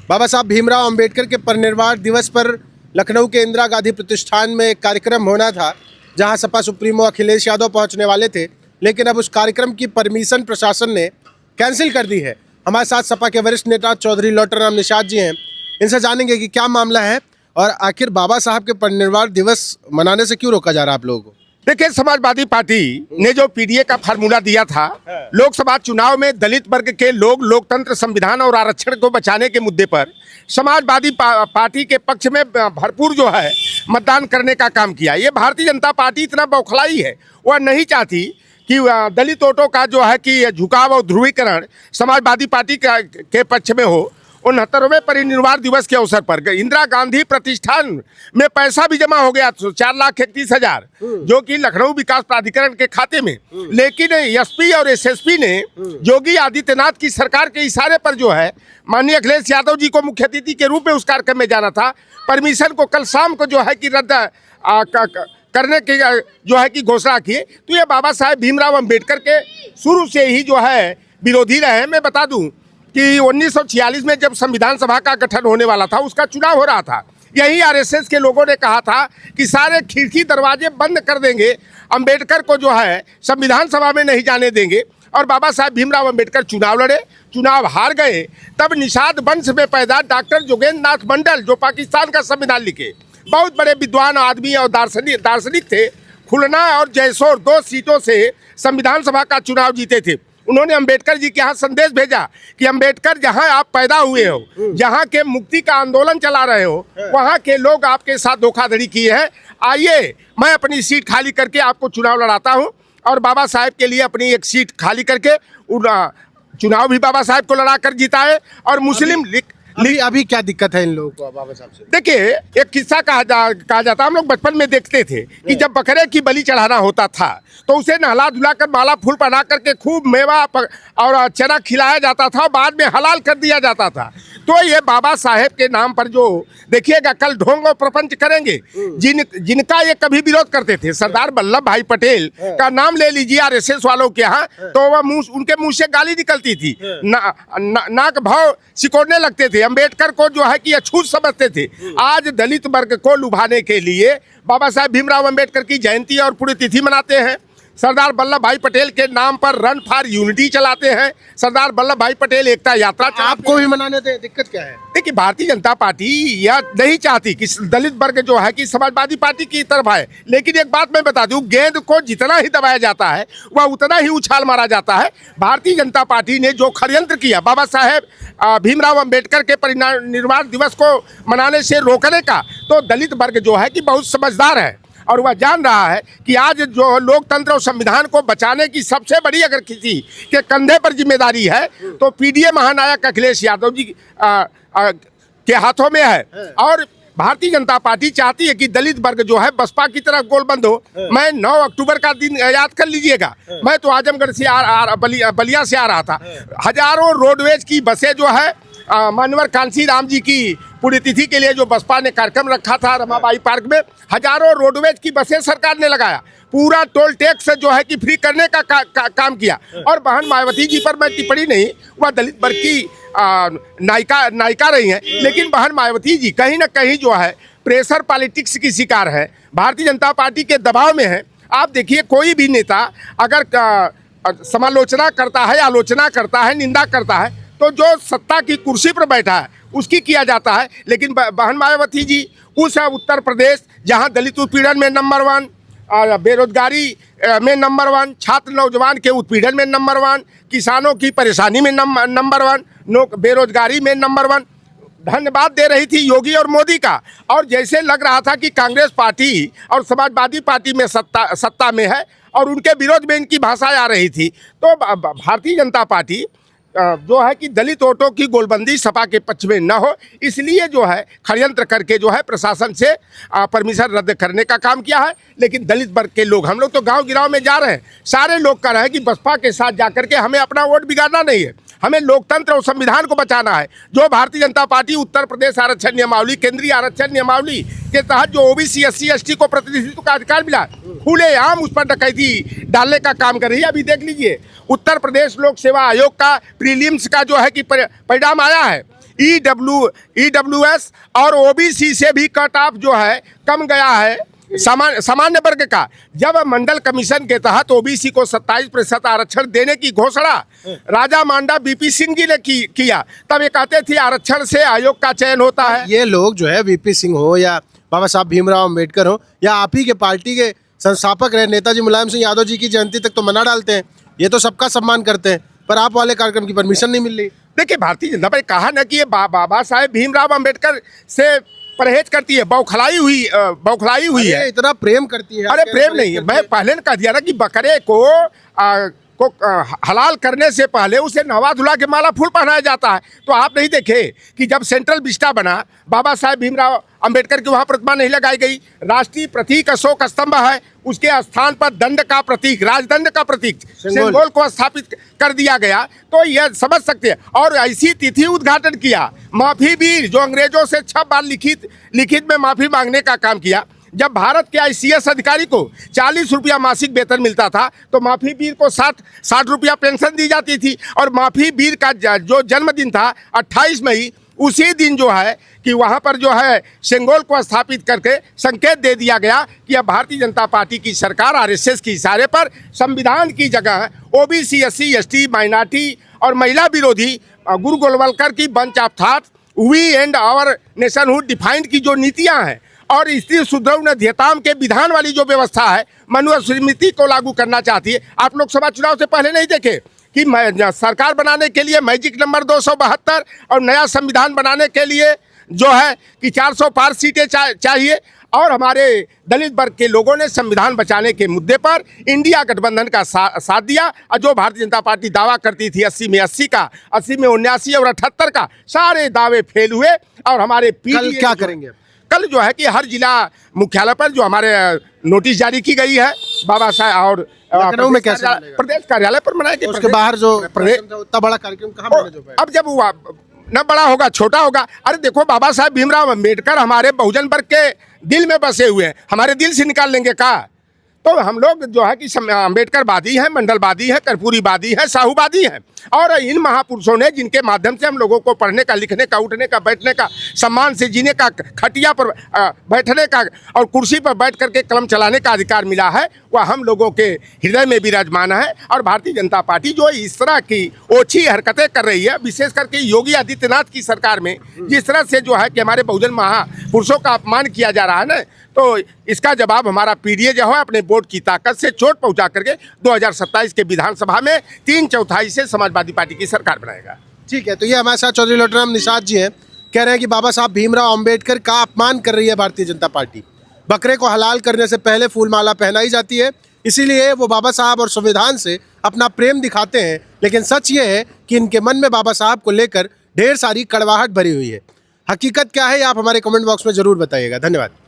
बाबा साहब भीमराव अंबेडकर के परिनिर्वाण दिवस पर लखनऊ के इंदिरा गांधी प्रतिष्ठान में एक कार्यक्रम होना था, जहां सपा सुप्रीमो अखिलेश यादव पहुंचने वाले थे, लेकिन अब उस कार्यक्रम की परमिशन प्रशासन ने कैंसिल कर दी है। हमारे साथ सपा के वरिष्ठ नेता चौधरी लौटरराम निषाद जी हैं। इनसे जानेंगे कि क्या मामला है और आखिर बाबा साहब के परिनिर्वाण दिवस मनाने से क्यों रोका जा रहा है आप लोगों को। देखिए, समाजवादी पार्टी ने जो पीडीए का फार्मूला दिया था, लोकसभा चुनाव में दलित वर्ग के लोग लोकतंत्र, संविधान और आरक्षण को बचाने के मुद्दे पर समाजवादी पार्टी के पक्ष में भरपूर जो है मतदान करने का काम किया। ये भारतीय जनता पार्टी इतना बौखलाई है, वह नहीं चाहती कि दलित वोटों का जो है कि झुकाव और ध्रुवीकरण समाजवादी पार्टी के पक्ष में हो। 69वें परिनिर्वाण दिवस के अवसर पर इंदिरा गांधी प्रतिष्ठान में पैसा भी जमा हो गया 4,31,000, जो कि लखनऊ विकास प्राधिकरण के खाते में। लेकिन एसपी और एसएसपी ने योगी आदित्यनाथ की सरकार के इशारे पर जो है माननीय अखिलेश यादव जी को मुख्य अतिथि के रूप में उस कार्यक्रम में जाना था। परमिशन को कल शाम को जो है कि रद्द करने की जो है कि घोषणा की। तो ये बाबा साहेब भीमराव अंबेडकर के शुरू से ही जो है विरोधी रहे। मैं बता दूं कि 1946 में जब संविधान सभा का गठन होने वाला था, उसका चुनाव हो रहा था, यही आरएसएस के लोगों ने कहा था कि सारे खिड़की दरवाजे बंद कर देंगे, अंबेडकर को जो है संविधान सभा में नहीं जाने देंगे। और बाबा साहेब भीमराव अंबेडकर चुनाव लड़े, चुनाव हार गए। तब निषाद वंश में पैदा डॉक्टर जोगेंद्र नाथ मंडल, जो पाकिस्तान का संविधान लिखे, बहुत बड़े विद्वान आदमी और दार्शनिक थे, खुलना और जयसोर 2 सीटों से संविधान सभा का चुनाव जीते थे। उन्होंने अंबेडकर जी के यहाँ संदेश भेजा कि अंबेडकर, जहाँ आप पैदा हुए हो, जहाँ के मुक्ति का आंदोलन चला रहे हो, वहाँ के लोग आपके साथ धोखाधड़ी किए हैं। आइए, मैं अपनी सीट खाली करके आपको चुनाव लड़ाता हूँ। और बाबा साहेब के लिए अपनी एक सीट खाली करके चुनाव भी बाबा साहेब को लड़ा कर जिताए। और मुस्लिम अभी क्या दिक्कत है इन लोगों को बाबा साहब से? देखिए, एक किस्सा कहा जाता, हम लोग बचपन में देखते थे कि जब बकरे की बलि चढ़ाना होता था तो उसे नहला धुला कर माला फूल पहना करके खूब मेवा और चना खिलाया जाता था, बाद में हलाल कर दिया जाता था। तो ये बाबा साहेब के नाम पर जो देखिएगा कल ढोंग और प्रपंच करेंगे, जिनका ये कभी विरोध करते थे। सरदार वल्लभ भाई पटेल का नाम ले लीजिए आरएसएस वालों के यहाँ, तो वह उनके मुंह से गाली निकलती थी, नाक भाव सिकोड़ने लगते थे, अंबेडकर को जो है कि अछूत समझते थे। आज दलित वर्ग को लुभाने के लिए बाबा साहेब भीमराव अंबेडकर की जयंती और पुण्यतिथि मनाते हैं। सरदार वल्लभ भाई पटेल के नाम पर रन फॉर यूनिटी चलाते हैं। सरदार वल्लभ भाई पटेल एकता यात्रा आपको भी मनाने दे, दिक्कत क्या है? देखिए, भारतीय जनता पार्टी यह नहीं चाहती कि दलित वर्ग जो है कि समाजवादी पार्टी की तरफ आए। लेकिन एक बात मैं बता दूं, गेंद को जितना ही दबाया जाता है वह उतना ही उछाल मारा जाता है। भारतीय जनता पार्टी ने जो षड्यंत्र किया बाबा साहेब भीमराव अंबेडकर के परिनिर्वाण दिवस को मनाने से रोकने का, तो दलित वर्ग जो है कि बहुत समझदार है और वह जान रहा है कि आज जो लोकतंत्र और संविधान को बचाने की सबसे बड़ी अगर किसी के कंधे पर जिम्मेदारी है तो पीडीए महानायक अखिलेश यादव जी के हाथों में है। और भारतीय जनता पार्टी चाहती है कि दलित वर्ग जो है बसपा की तरह गोलबंद हो। मैं 9 अक्टूबर का दिन याद कर लीजिएगा, मैं तो आजमगढ़ से बलिया से आ रहा था। हजारों रोडवेज की बसें जो है मानवर कांसी राम जी की पुण्यतिथि के लिए जो बसपा ने कार्यक्रम रखा था रमाबाई पार्क में, हजारों रोडवेज की बसें सरकार ने लगाया। पूरा टोल टैक्स जो है कि फ्री करने का काम किया। और बहन मायावती जी पर मैं टिप्पणी नहीं, वह दलित वर्ग की नायिका रही हैं, लेकिन बहन मायावती जी कहीं ना कहीं जो है प्रेशर पॉलिटिक्स की शिकार है, भारतीय जनता पार्टी के दबाव में है। आप देखिए, कोई भी नेता अगर समालोचना करता है, आलोचना करता है, निंदा करता है, तो जो सत्ता की कुर्सी पर बैठा है उसकी किया जाता है। लेकिन बहन मायावती जी उस उत्तर प्रदेश जहां दलित उत्पीड़न में नंबर 1, बेरोजगारी में नंबर 1, छात्र नौजवान के उत्पीड़न में नंबर 1, किसानों की परेशानी में नंबर 1, बेरोजगारी में नंबर 1, धन्यवाद दे रही थी योगी और मोदी का। और जैसे लग रहा था कि कांग्रेस पार्टी और समाजवादी पार्टी में सत्ता में है और उनके विरोध में इनकी भाषा आ रही थी। तो भारतीय जनता पार्टी जो है कि दलित वोटों की गोलबंदी सपा के पक्ष में न हो, इसलिए जो है षड्यंत्र करके जो है प्रशासन से परमिशन रद्द करने का काम किया है। लेकिन दलित वर्ग के लोग, हम लोग तो गांव गिराव में जा रहे हैं, सारे लोग कह रहे हैं कि बसपा के साथ जाकर के हमें अपना वोट बिगाड़ना नहीं है, हमें लोकतंत्र और संविधान को बचाना है। जो भारतीय जनता पार्टी उत्तर प्रदेश आरक्षण नियमावली, केंद्रीय आरक्षण नियमावली के तहत जो ओबीसी SC ST को प्रतिनिधित्व का अधिकार मिला, खुलेआम उस पर डकैती डालने का काम कर रही है। अभी देख लीजिए, उत्तर प्रदेश लोक सेवा आयोग का प्रीलिम्स का जो है कि परिणाम आया है। EWS और OBC से भी कट ऑफ जो है कम गया है सामान्य वर्ग का। जब मंडल कमीशन के तहत OBC को 27% आरक्षण देने की घोषणा राजा मांडा BP सिंह जी ने किया, तब ये कहते थे आरक्षण से आयोग का चयन होता है। ये लोग जो है VP सिंह हो या बाबा साहब भीमराव अंबेडकर हो या आप ही के पार्टी के संस्थापक रहे नेताजी मुलायम सिंह यादव जी की जयंती तक तो मना डालते हैं, ये तो सबका सम्मान करते हैं, पर आप वाले कार्यक्रम की परमिशन नहीं मिल रही। देखिए, भारतीय जनता पार्टी कहा ना कि ये बाबा साहेब भीमराव अंबेडकर से परहेज करती है, बौखलाई हुई है। इतना प्रेम करती है। अरे प्रेम नहीं है, मैं पहले ने कह दिया ना कि बकरे को हलाल करने से पहले उसे नवा धुला के माला फूल पहनाया जाता है। तो आप नहीं देखे कि जब सेंट्रल विस्टा बना, बाबा साहेब भीमराव अंबेडकर की वहाँ प्रतिमा नहीं लगाई गई। राष्ट्रीय प्रतीक अशोक स्तंभ है, उसके स्थान पर दंड का प्रतीक, राजदंड का प्रतीक सिंबल को स्थापित कर दिया गया। तो यह समझ सकते हैं। और ऐसी तिथि उद्घाटन किया, माफी वीर जो अंग्रेजों से 6 बार लिखित में माफी मांगने का काम किया। जब भारत के ICS अधिकारी को 40 रुपया मासिक वेतन मिलता था, तो माफी वीर को 60 रुपया पेंशन दी जाती थी। और माफी वीर का जो जन्मदिन था 28 मई, उसी दिन जो है कि वहाँ पर जो है सेंगोल को स्थापित करके संकेत दे दिया गया कि अब भारतीय जनता पार्टी की सरकार RSS के इशारे पर संविधान की जगह OBC, SC, ST, माइनॉरिटी और महिला विरोधी गुरु गोलवलकर की bunch of thought, we and our nationhood defined की जो नीतियाँ हैं और स्त्री सुदृढ़ ध्यताम के विधान वाली जो व्यवस्था है, मनुस्मृति को लागू करना चाहती है। आप लोकसभा चुनाव से पहले नहीं देखे कि सरकार बनाने के लिए मैजिक नंबर 272 और नया संविधान बनाने के लिए जो है कि 400 पार सीटें चाहिए। और हमारे दलित वर्ग के लोगों ने संविधान बचाने के मुद्दे पर इंडिया गठबंधन का साथ दिया। और जो भारतीय जनता पार्टी दावा करती थी 80 में 80 का, 80 में 79 और 78 का, सारे दावे फेल हुए। और हमारे कल क्या करेंगे? कल जो है कि हर जिला मुख्यालय पर जो हमारे नोटिस जारी की गई है बाबा साहब और लखनऊ में कैसे प्रदेश कार्यालय पर मनाएंगे। उसके बाहर जो उतना बड़ा कार्यक्रम कहाँ मैनेज हो पाएगा? अब जब हुआ न बड़ा होगा छोटा होगा। अरे देखो, बाबा साहेब भीमराव अंबेडकर हमारे बहुजन वर्ग के दिल में बसे हुए हैं, हमारे दिल से निकाल लेंगे का? तो हम लोग जो है कि अम्बेडकरवादी हैं, मंडलवादी है, कर्पूरीवादी है, साहूवादी हैं। और इन महापुरुषों ने जिनके माध्यम से हम लोगों को पढ़ने का, लिखने का, उठने का, बैठने का, सम्मान से जीने का, खटिया पर बैठने का और कुर्सी पर बैठ करके कलम चलाने का अधिकार मिला है, वह हम लोगों के हृदय में विराजमान है। और भारतीय जनता पार्टी जो इस तरह की ओछी हरकतें कर रही है, विशेष करके योगी आदित्यनाथ की सरकार में जिस तरह से जो है कि हमारे बहुजन महापुरुषों का अपमान किया जा रहा है ना, तो इसका जवाब हमारा PDA जो है अपने वोट की ताकत से चोट पहुंचा करके 2027 के विधानसभा में 3/4 से समाजवादी पार्टी की सरकार बनाएगा। ठीक है, तो ये हमारे साथ चौधरी लोटराम निषाद जी हैं, कह रहे हैं कि बाबा साहब भीमराव अंबेडकर का अपमान कर रही है भारतीय जनता पार्टी। बकरे को हलाल करने से पहले फूलमाला पहनाई जाती है, इसीलिए वो बाबा साहब और संविधान से अपना प्रेम दिखाते हैं। लेकिन सच ये है कि इनके मन में बाबा साहब को लेकर ढेर सारी कड़वाहट भरी हुई है। हकीकत क्या है, आप हमारे कमेंट बॉक्स में जरूर बताइएगा। धन्यवाद।